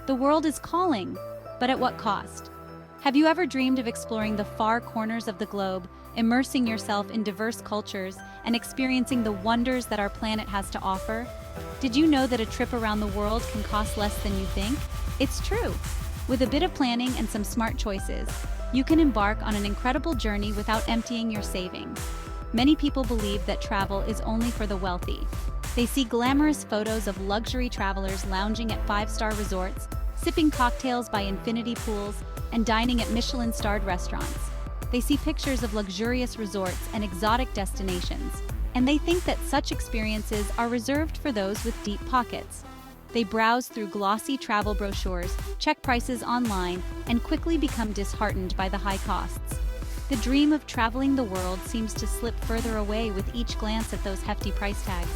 The world is calling, but at what cost? Have you ever dreamed of exploring the far corners of the globe, immersing yourself in diverse cultures, and experiencing the wonders that our planet has to offer? Did you know that a trip around the world can cost less than you think? It's true. With a bit of planning and some smart choices, you can embark on an incredible journey without emptying your savings. Many people believe that travel is only for the wealthy. They see glamorous photos of luxury travelers lounging at five-star resorts, sipping cocktails by infinity pools, and dining at Michelin-starred restaurants. They see pictures of luxurious resorts and exotic destinations, and they think that such experiences are reserved for those with deep pockets. They browse through glossy travel brochures, check prices online, and quickly become disheartened by the high costs. The dream of traveling the world seems to slip further away with each glance at those hefty price tags.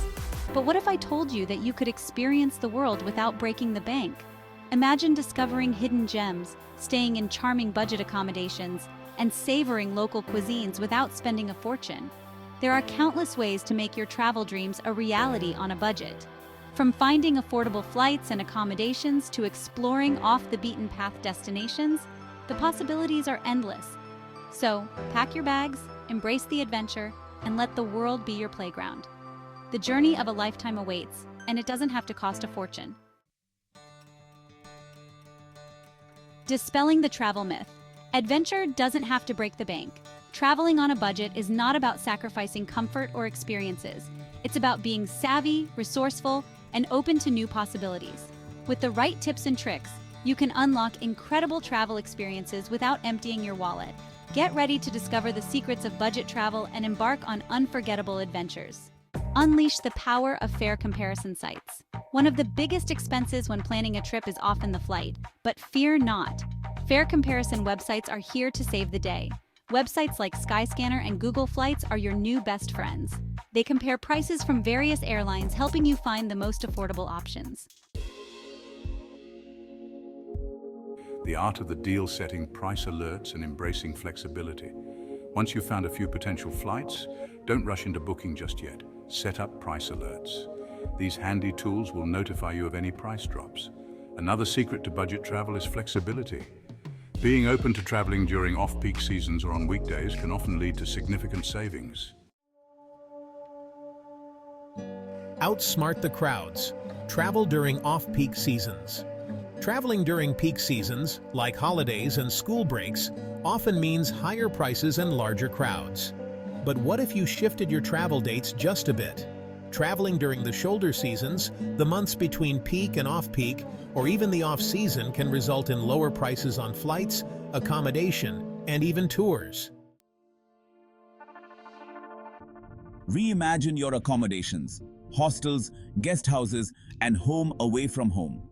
But what if I told you that you could experience the world without breaking the bank? Imagine discovering hidden gems, staying in charming budget accommodations, and savoring local cuisines without spending a fortune. There are countless ways to make your travel dreams a reality on a budget. From finding affordable flights and accommodations to exploring off-the-beaten-path destinations, the possibilities are endless. So, pack your bags, embrace the adventure, and let the world be your playground. The journey of a lifetime awaits, and it doesn't have to cost a fortune. Dispelling the travel myth. Adventure doesn't have to break the bank. Traveling on a budget is not about sacrificing comfort or experiences. It's about being savvy, resourceful, and open to new possibilities. With the right tips and tricks, you can unlock incredible travel experiences without emptying your wallet. Get ready to discover the secrets of budget travel and embark on unforgettable adventures. Unleash the power of fare comparison sites. One of the biggest expenses when planning a trip is often the flight, but fear not. Fare comparison websites are here to save the day. Websites like Skyscanner and Google Flights are your new best friends. They compare prices from various airlines, helping you find the most affordable options. The art of the deal, setting price alerts and embracing flexibility. Once you've found a few potential flights, don't rush into booking just yet. Set up price alerts. These handy tools will notify you of any price drops. Another secret to budget travel is flexibility. Being open to traveling during off-peak seasons or on weekdays can often lead to significant savings. Outsmart the crowds. Travel during off-peak seasons. Traveling during peak seasons, like holidays and school breaks, often means higher prices and larger crowds. But what if you shifted your travel dates just a bit? Traveling during the shoulder seasons, the months between peak and off-peak, or even the off-season can result in lower prices on flights, accommodation, and even tours. Reimagine your accommodations, hostels, guest houses, and home away from home.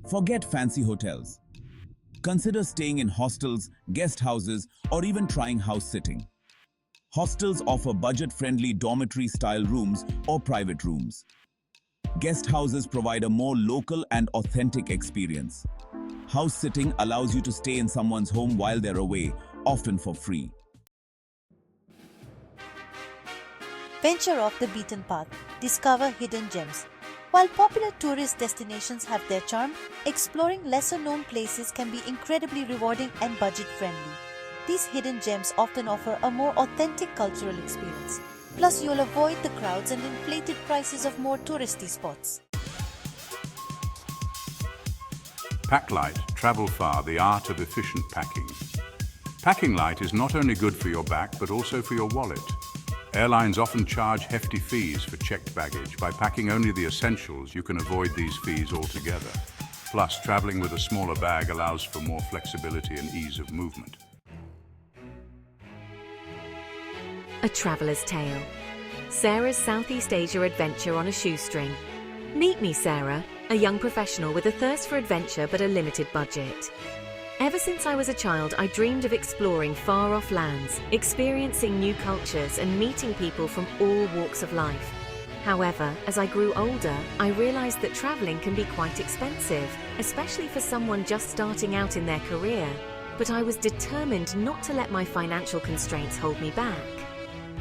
Forget fancy hotels. Consider staying in hostels, guest houses, or even trying house sitting. Hostels offer budget-friendly dormitory-style rooms or private rooms. Guest houses provide a more local and authentic experience. House sitting allows you to stay in someone's home while they're away, often for free. Venture off the beaten path. Discover hidden gems. While popular tourist destinations have their charm, exploring lesser-known places can be incredibly rewarding and budget-friendly. These hidden gems often offer a more authentic cultural experience. Plus, you'll avoid the crowds and inflated prices of more touristy spots. Pack light, travel far, the art of efficient packing. Packing light is not only good for your back, but also for your wallet. Airlines often charge hefty fees for checked baggage. By packing only the essentials, you can avoid these fees altogether. Plus, traveling with a smaller bag allows for more flexibility and ease of movement. A Traveller's Tale. Sarah's Southeast Asia adventure on a shoestring. Meet me, Sarah, a young professional with a thirst for adventure but a limited budget. Ever since I was a child, I dreamed of exploring far-off lands, experiencing new cultures, and meeting people from all walks of life. However, as I grew older, I realized that traveling can be quite expensive, especially for someone just starting out in their career. But I was determined not to let my financial constraints hold me back.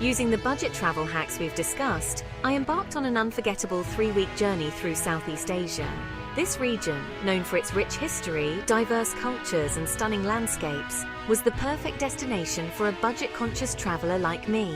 Using the budget travel hacks we've discussed, I embarked on an unforgettable 3-week journey through Southeast Asia. This region, known for its rich history, diverse cultures, and stunning landscapes, was the perfect destination for a budget-conscious traveler like me.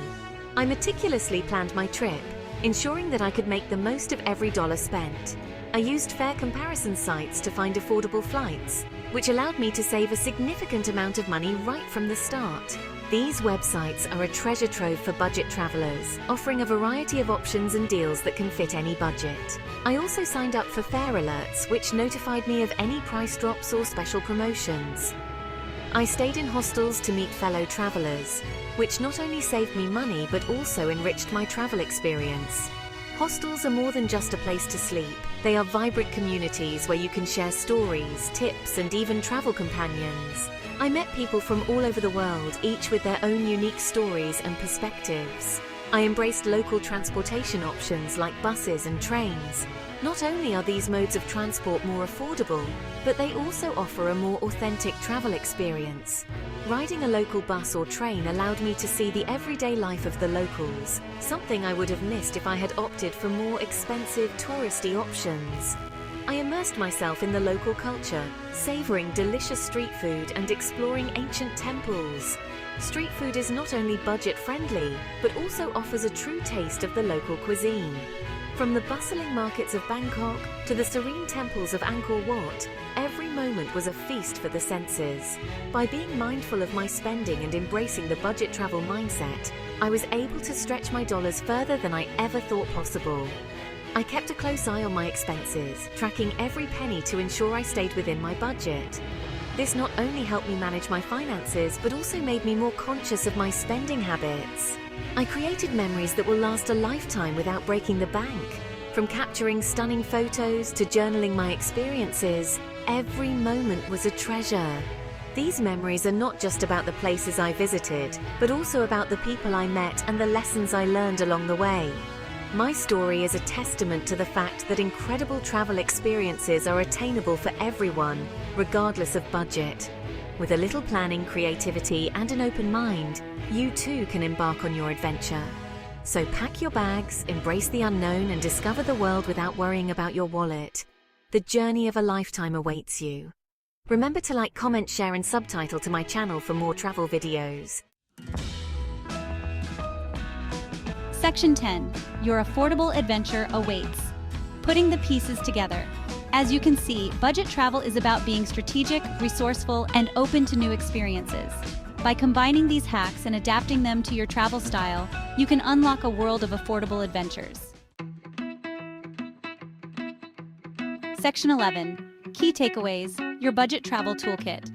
I meticulously planned my trip, ensuring that I could make the most of every dollar spent. I used fare comparison sites to find affordable flights, which allowed me to save a significant amount of money right from the start. These websites are a treasure trove for budget travelers, offering a variety of options and deals that can fit any budget. I also signed up for fare alerts, which notified me of any price drops or special promotions. I stayed in hostels to meet fellow travelers, which not only saved me money but also enriched my travel experience. Hostels are more than just a place to sleep. They are vibrant communities where you can share stories, tips, and even travel companions. I met people from all over the world, each with their own unique stories and perspectives. I embraced local transportation options like buses and trains. Not only are these modes of transport more affordable, but they also offer a more authentic travel experience. Riding a local bus or train allowed me to see the everyday life of the locals, something I would have missed if I had opted for more expensive touristy options. I immersed myself in the local culture, savoring delicious street food and exploring ancient temples. Street food is not only budget-friendly, but also offers a true taste of the local cuisine. From the bustling markets of Bangkok to the serene temples of Angkor Wat, every moment was a feast for the senses. By being mindful of my spending and embracing the budget travel mindset, I was able to stretch my dollars further than I ever thought possible. I kept a close eye on my expenses, tracking every penny to ensure I stayed within my budget. This not only helped me manage my finances, but also made me more conscious of my spending habits. I created memories that will last a lifetime without breaking the bank. From capturing stunning photos to journaling my experiences, every moment was a treasure. These memories are not just about the places I visited, but also about the people I met and the lessons I learned along the way. My story is a testament to the fact that incredible travel experiences are attainable for everyone, regardless of budget. With a little planning, creativity, and an open mind, you too can embark on your adventure. So pack your bags, embrace the unknown, and discover the world without worrying about your wallet. The journey of a lifetime awaits you. Remember to like, comment, share, and subtitle to my channel for more travel videos. Section 10. Your affordable adventure awaits. Putting the pieces together. As you can see, budget travel is about being strategic, resourceful, and open to new experiences. By combining these hacks and adapting them to your travel style, you can unlock a world of affordable adventures. Section 11. Key takeaways, your budget travel toolkit.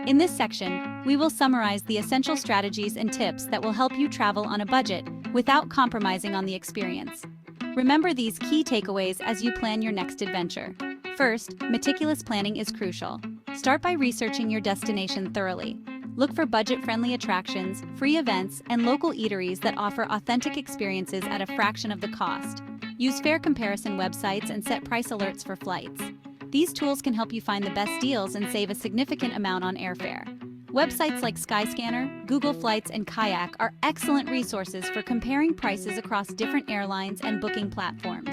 In this section, we will summarize the essential strategies and tips that will help you travel on a budget without compromising on the experience. Remember these key takeaways as you plan your next adventure. First, meticulous planning is crucial. Start by researching your destination thoroughly. Look for budget-friendly attractions, free events, and local eateries that offer authentic experiences at a fraction of the cost. Use fare comparison websites and set price alerts for flights. These tools can help you find the best deals and save a significant amount on airfare. Websites like Skyscanner, Google Flights, and Kayak are excellent resources for comparing prices across different airlines and booking platforms.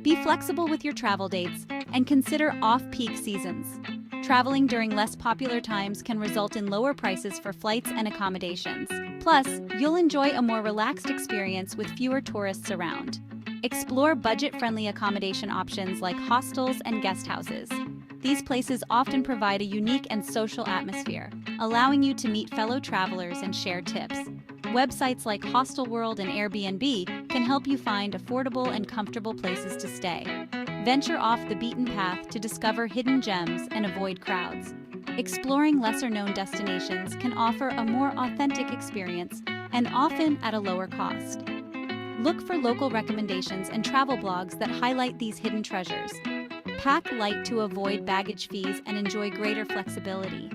Be flexible with your travel dates and consider off-peak seasons. Traveling during less popular times can result in lower prices for flights and accommodations. Plus, you'll enjoy a more relaxed experience with fewer tourists around. Explore budget-friendly accommodation options like hostels and guest houses. These places often provide a unique and social atmosphere, allowing you to meet fellow travelers and share tips. Websites like Hostelworld and Airbnb can help you find affordable and comfortable places to stay. Venture off the beaten path to discover hidden gems and avoid crowds. Exploring lesser-known destinations can offer a more authentic experience and often at a lower cost. Look for local recommendations and travel blogs that highlight these hidden treasures. Pack light to avoid baggage fees and enjoy greater flexibility.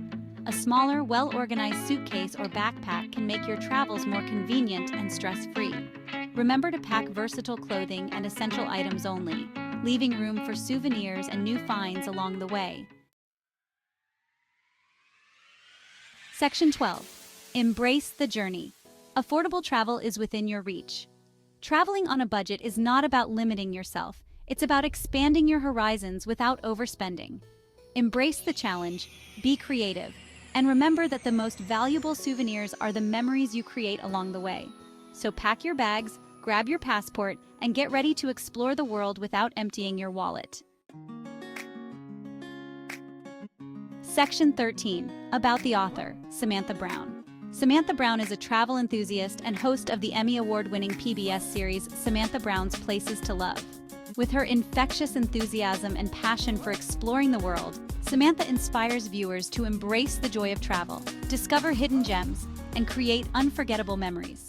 A smaller, well-organized suitcase or backpack can make your travels more convenient and stress-free. Remember to pack versatile clothing and essential items only, leaving room for souvenirs and new finds along the way. Section 12. Embrace the journey. Affordable travel is within your reach. Traveling on a budget is not about limiting yourself. It's about expanding your horizons without overspending. Embrace the challenge, be creative, and remember that the most valuable souvenirs are the memories you create along the way. So pack your bags, grab your passport, and get ready to explore the world without emptying your wallet. Section 13. About the author, Samantha Brown. Samantha Brown is a travel enthusiast and host of the Emmy Award-winning PBS series Samantha Brown's Places to Love. With her infectious enthusiasm and passion for exploring the world, Samantha inspires viewers to embrace the joy of travel, discover hidden gems, and create unforgettable memories.